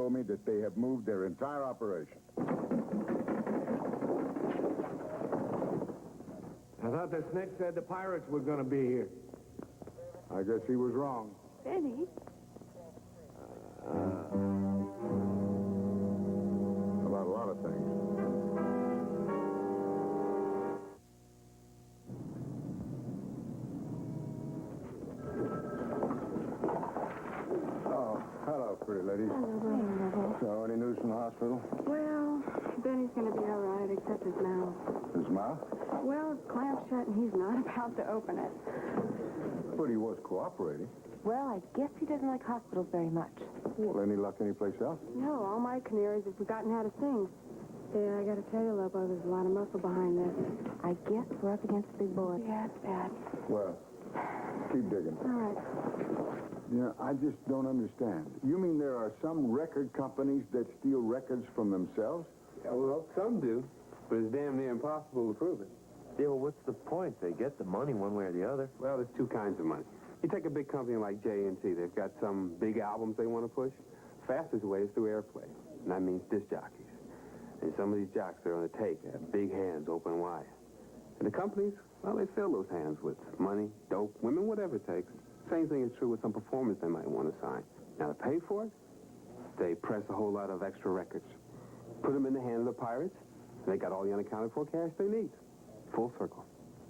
told me that they have moved their entire operation. I thought the snitch said the pirates were going to be here. I guess he was wrong. Benny? About a lot of things. Oh, hello, pretty lady. Hello. So, any news from the hospital? Well, Benny's going to be all right, except his mouth. His mouth? Well, it's clamped shut, and he's not about to open it. But he was cooperating. Well, I guess he doesn't like hospitals very much. Well, any luck anyplace else? No, all my canaries have forgotten how to sing. Yeah, I got to tell you, Lobo, there's a lot of muscle behind this. I guess we're up against the big boy. Yeah, it's bad. Well, keep digging. All right. Yeah, I just don't understand. You mean there are some record companies that steal records from themselves? Yeah, well, some do, but it's damn near impossible to prove it. Yeah, well, what's the point? They get the money one way or the other. Well, there's two kinds of money. You take a big company like J&T. They've got some big albums they want to push. Fastest way is through airplay, and that means disc jockeys. And some of these jocks that are on the tape have big hands open wide. And the companies, well, they fill those hands with money, dope, women, whatever it takes. Same thing is true with some performers they might want to sign. Now, to pay for it, they press a whole lot of extra records. Put them in the hands of the pirates, and they got all the unaccounted for cash they need. Full circle.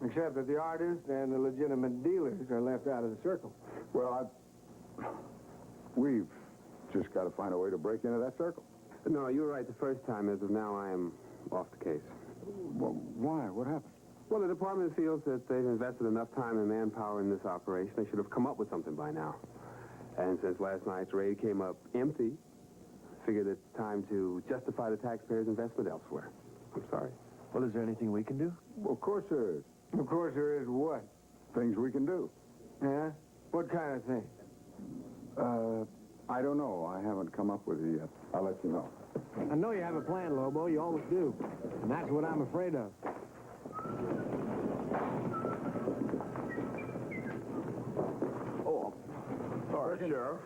Except that the artists and the legitimate dealers are left out of the circle. Well, we've just got to find a way to break into that circle. No, you were right the first time. As of now, I am off the case. Well, why? What happened? Well, the department feels that they've invested enough time and manpower in this operation. They should have come up with something by now. And since last night's raid came up empty, figured it's time to justify the taxpayers' investment elsewhere. I'm sorry. Well, is there anything we can do? Well, of course there is. Of course there is what? Things we can do. Yeah? What kind of thing? I don't know. I haven't come up with it yet. I'll let you know. I know you have a plan, Lobo. You always do. And that's what I'm afraid of. Oh, sorry, Sheriff.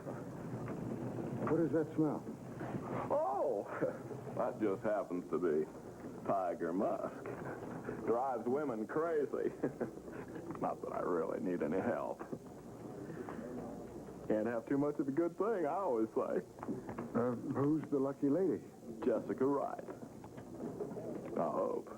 What does that smell? Oh, that just happens to be Tiger Musk. Drives women crazy. Not that I really need any help. Can't have too much of a good thing, I always say. Who's the lucky lady? Jessica Wright. I hope.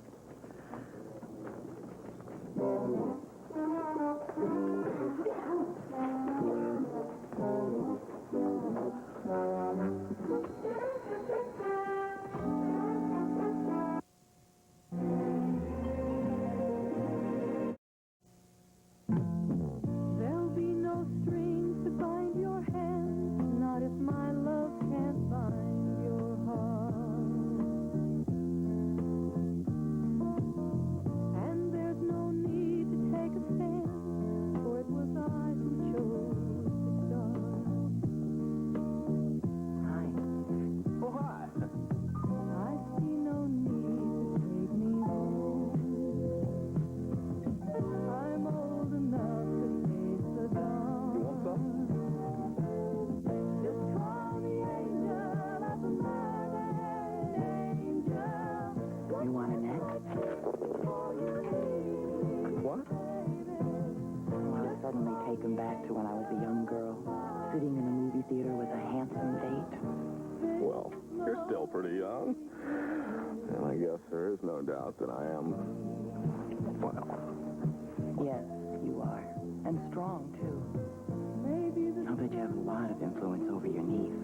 There'll be no strings to bind your hands, not if my love can't bind your heart. And there's no need to take a stand, for it was I who chose to start. Hi. Oh, hi. I see no need to take me home. I'm old enough to face the dawn. You want some? Just call me angel of the morning, angel. You want a neck? What? Oh, I was suddenly taken back to when I was a young girl, sitting in a movie theater with a handsome date. Well, you're still pretty young. And I guess there is no doubt that I am, well, Yes, you are. And strong, too. I'll bet you have a lot of influence over your niece.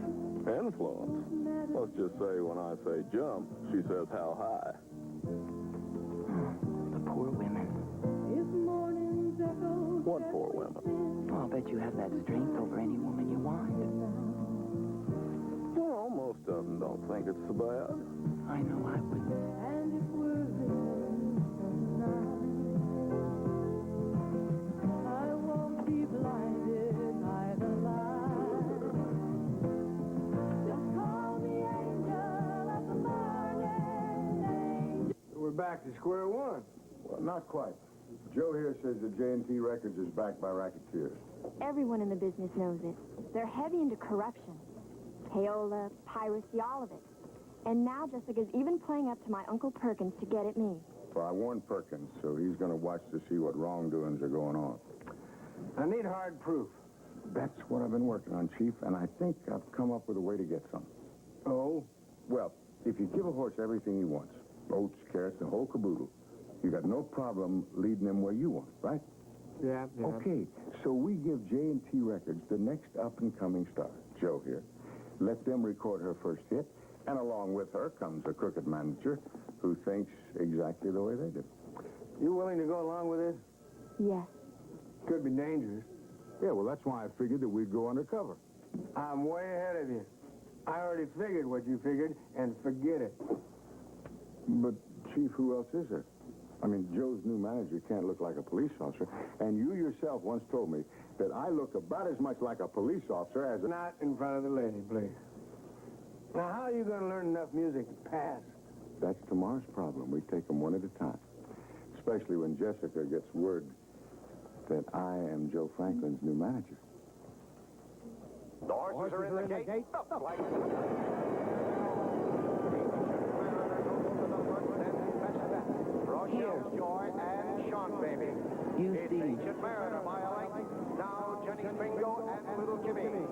influence. Let's just say when I say jump, she says how high. The poor women. What poor women? Oh, I'll bet you have that strength over any woman you want. Well, most of them don't think it's so bad. I know I wouldn't. And if we're living tonight, I won't be blinded by the light. Just call me angel of the morning, angel. We're back to square one. Well, not quite. Joe here says that J&T Records is backed by racketeers. Everyone in the business knows it. They're heavy into corruption. payola, piracy, all of it. And now Jessica's even playing up to my Uncle Perkins to get at me. Well, I warned Perkins, so he's going to watch to see what wrongdoings are going on. I need hard proof. That's what I've been working on, Chief, and I think I've come up with a way to get some. Oh? Well, if you give a horse everything he wants, oats, carrots, the whole caboodle, you got no problem leading him where you want, right? Yeah. Okay, so we give J&T Records the next up-and-coming star, Jo here. Let them record her first hit, and along with her comes a crooked manager who thinks exactly the way they do. You willing to go along with this? Yes. Could be dangerous. Yeah, well, that's why I figured that we'd go undercover. I'm way ahead of you. I already figured what you figured, and forget it. But, Chief, who else is there? I mean, Joe's new manager can't look like a police officer, and you yourself once told me that I look about as much like a police officer as a... Not in front of the lady, please. Now, how are you going to learn enough music to pass? That's tomorrow's problem. We take them one at a time. Especially when Jessica gets word that I am Joe Franklin's new manager. The horses are in the gate. Here. Joy and Sean, baby. You It's see. Ancient Mariner by a length. Now Jenny Bingo and Little Kimmy.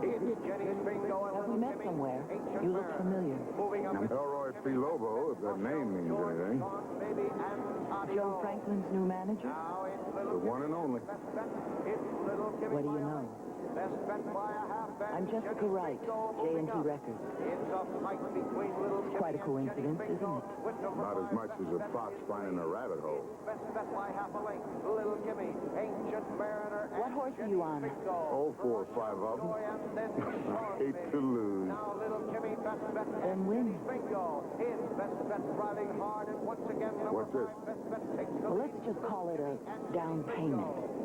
It's Jenny Bingo and Have we Little met Kimmy. somewhere? Ancient You look Mariner. familiar. Moving up. Elroy P. Lobo, if that name means anything. Sean, baby, and Toddy Joe O. Franklin's new manager? Now it's The Little one and only. Best bet. It's Little Kimmy. What do you by a know? length. Best bet by a half bet. I'm Jessica Jenny Wright, Bingo moving J&T up. Records. It's a fight between Little Kimmy Quite a and coincidence, Jenny Bingo isn't it? with number Not as 5, much as a Best fox Bet. finding a rabbit hole. Best bet by half a length. Little Kimmy, Ancient Mariner, What and horse are Jenny you on? Bingo. Oh, 4 or 5 of them. Joy and then Sean, Hate baby. to lose. Now Little Kimmy, best bet, Then and win. Jenny Bingo. His best bet driving hard, and once again, number What's this? 5, best bet takes the Well, lead. let's just call it a down payment.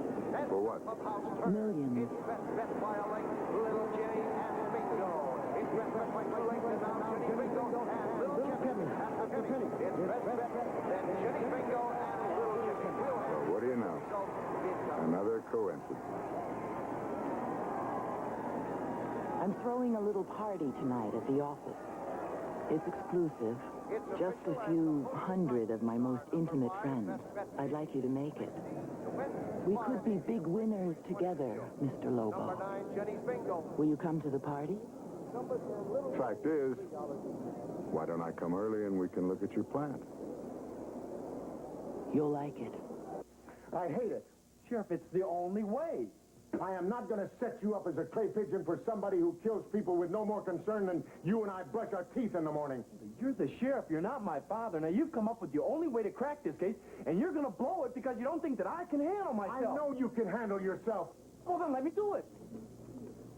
For what? Millions. It's best bet by a length. Little Jenny and Bingo. It's best bet by 2 lengths, and now Jenny Bingo and Little Kimmy. Half a penny. It's best bet, then Jenny Bingo and Little Kimmy. We'll have What do you know? results in Another coincidence. I'm throwing a little party tonight at the office. It's exclusive. Just a few hundred of my most intimate friends. I'd like you to make it. We could be big winners together, Mr. Number Lobo. 9, Jenny Bingo. Will you come to the party? Fact is, why don't I come early and we can look at your plant? You'll like it. I hate it. Sheriff, it's the only way. I am not going to set you up as a clay pigeon for somebody who kills people with no more concern than you and I brush our teeth in the morning. You're the sheriff. You're not my father. Now, you've come up with the only way to crack this case, and you're going to blow it because you don't think that I can handle I myself. know you can handle yourself. Well, then let me do it.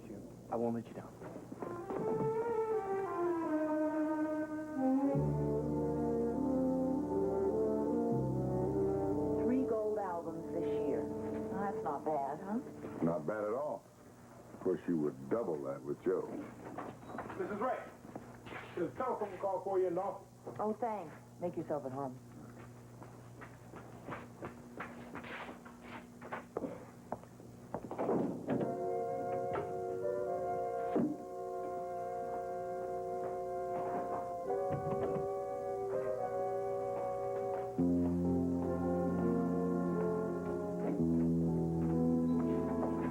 Sheriff, I won't let you down. Three gold albums this year. That's not bad, huh? Not bad at all. Of course, you would double that with Joe. This is Ray. There's a telephone call for you in the office. Oh, thanks. Make yourself at home.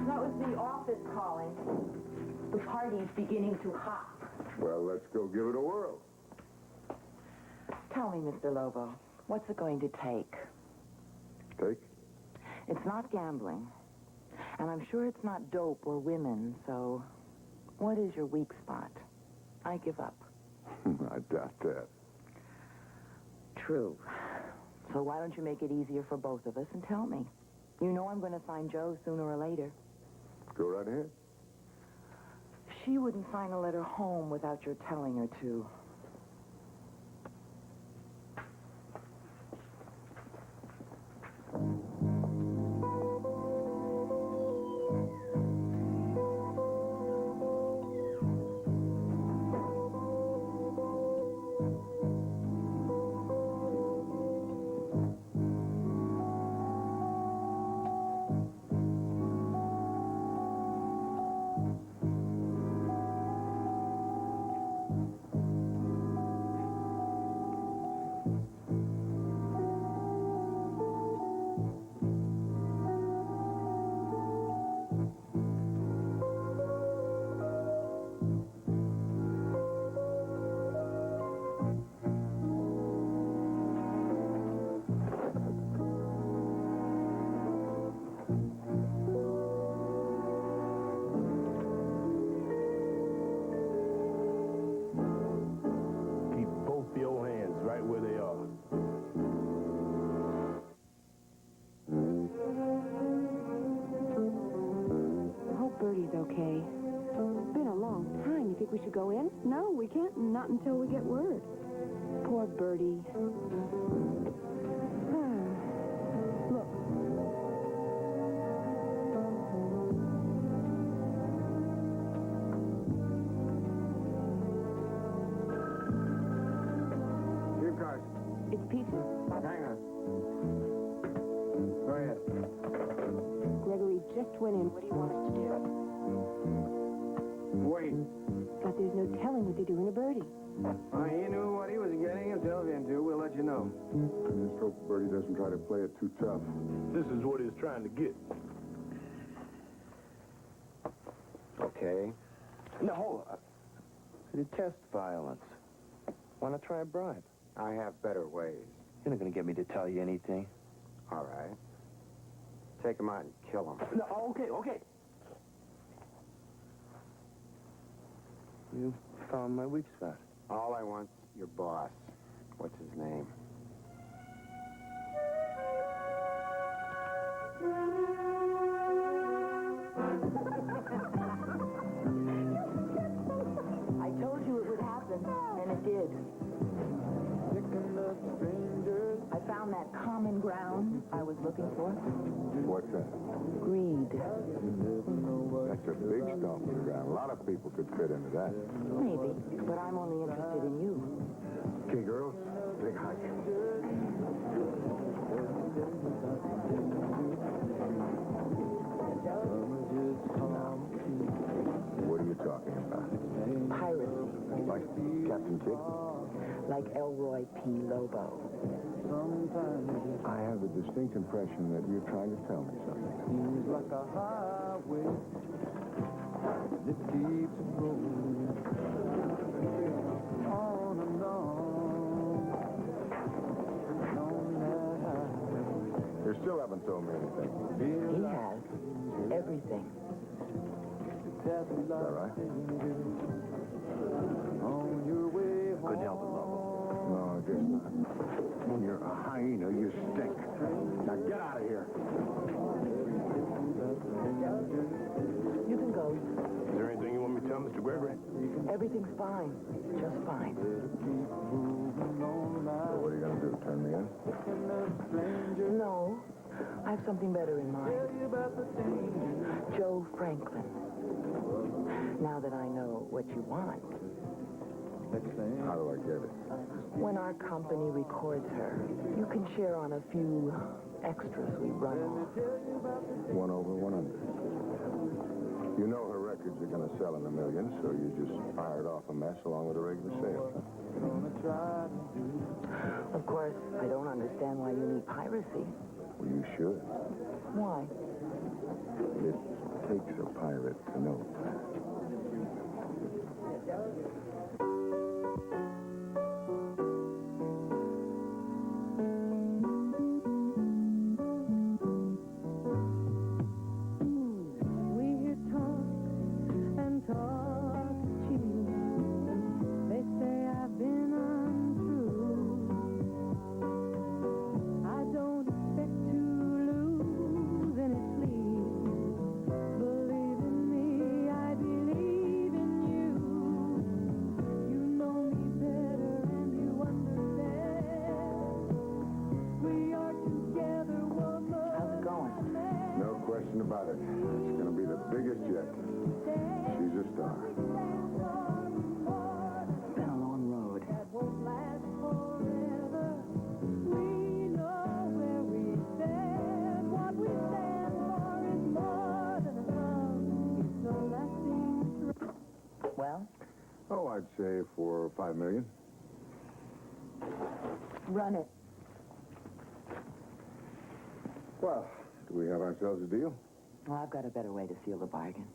That was the office calling. The party's beginning to hop. Well, let's go give it a whirl. Tell me, Mr. Lobo, what's it going to take? Take? It's not gambling. And I'm sure it's not dope or women, so what is your weak spot? I give up. I doubt that. True. So why don't you make it easier for both of us and tell me? You know I'm going to find Joe sooner or later. Go right ahead. She wouldn't sign a letter home without your telling her to. okay? It's been a long time. You think we should go in? No, we can't. Not until we get word. Poor Bertie. Look. Here, Carson. It's Peter. Hang on. Go ahead. Gregory just went in. What do you want us to do? Wait. But there's no telling what they do in a birdie. He knew what he was getting himself into. We'll let you know. Just hope Bertie doesn't try to play it too tough. This is what he's trying to get. Okay. No, hold on. Detest violence. Why not try a bribe? I have better ways. You're not going to get me to tell you anything. All right. Take him out and kill him. No, okay. You found my weak spot. All I want's your boss. What's his name? I told you it would happen, and it did. I found that common ground I was looking for. What's that? Greed. That's a big stomping ground. A lot of people could fit into that. Maybe, but I'm only interested in you. Okay, girls, big hike. What are you talking about? Piracy, Like Captain Kidd? like Elroy P. Lobo. I have the distinct impression that you're trying to tell me something. Seems like a highway that keeps going on and on that highway. You still haven't told me anything. He has everything. Is that right? On your way home. Couldn't help it, Lobo. No, I guess not. When you're a hyena, you stink. Now get out of here. You can go. Is there anything you want me to tell Mr. Gregory? Everything's fine. Just fine. So what are you going to do, turn me in? No, I have something better in mind. Joe Franklin. Now that I know what you want. How do I get it? When our company records her, you can share on a few extras we run off. 1 over 100. You know her records are going to sell in the millions, so you just fired off a mess along with the regular sales. Of course, I don't understand why you need piracy. Well, you should. Why? It takes a pirate to know. We hear talk and talk cheap. They say I've been untrue. I don't expect to lose any sleep. Believe in me, I believe in you. You know me better and you understand. We are together, woman. How's it going? No question about it. It's going to be the biggest yet. She's a star. It's been a long road. Won't last forever. We know where we stand. What we stand for is more than a song. It's a lasting truth. Well, Oh, I'd say for $5 million. run it. Well, do we have ourselves a deal? Well, I've got a better way to seal the bargain.